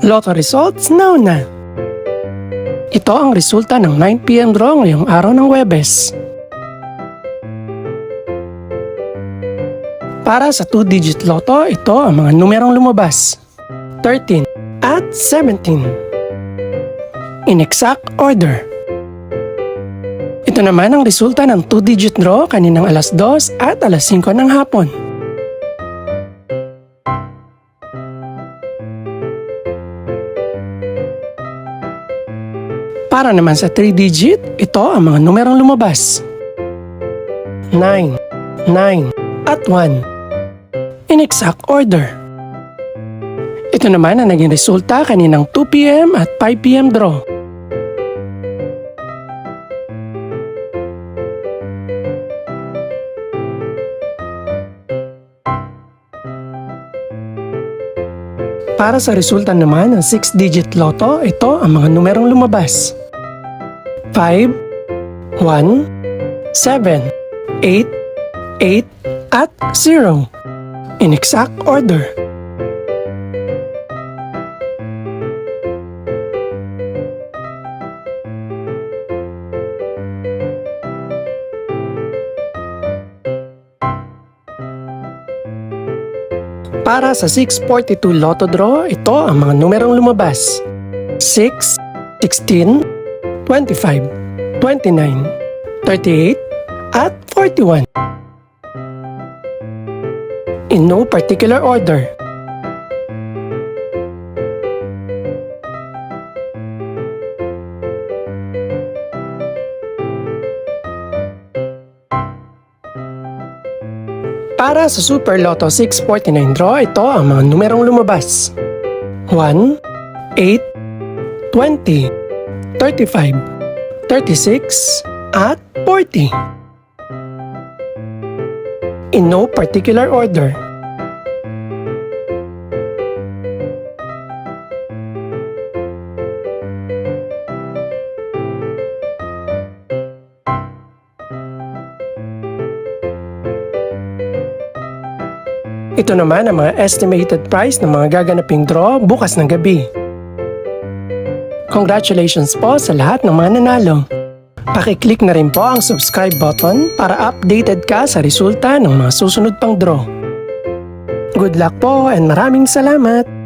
Lotto results now na! Ito ang resulta ng 9 PM draw ngayong araw ng Huwebes. Para sa 2-digit lotto, ito ang mga numerong lumabas: 13 at 17. In exact order. Ito naman ang resulta ng 2-digit draw kaninang alas 2 at alas 5 ng hapon. Para naman sa 3-digit, ito ang mga numerong lumabas: 9, 9, at 1. In exact order. Ito naman ang naging resulta kaninang 2 PM at 5 PM draw. Para sa resulta naman ng 6-digit lotto, ito ang mga numerong lumabas: 5, 1, 7, 8, 8, at 0. In exact order. Para sa 642 Lotto Draw, ito ang mga numerong lumabas: 6, 16, 25, 29, 38, at 41. In no particular order. Para sa Super Lotto 649 draw, ito ang mga numerong lumabas: 1, 8, 20, 35, 36, at 40. In no particular order. Ito naman ang mga estimated price ng mga gaganaping draw bukas ng gabi. Congratulations po sa lahat ng mga nanalo. Pakiclick na rin po ang subscribe button para updated ka sa resulta ng mga susunod pang draw. Good luck po and maraming salamat!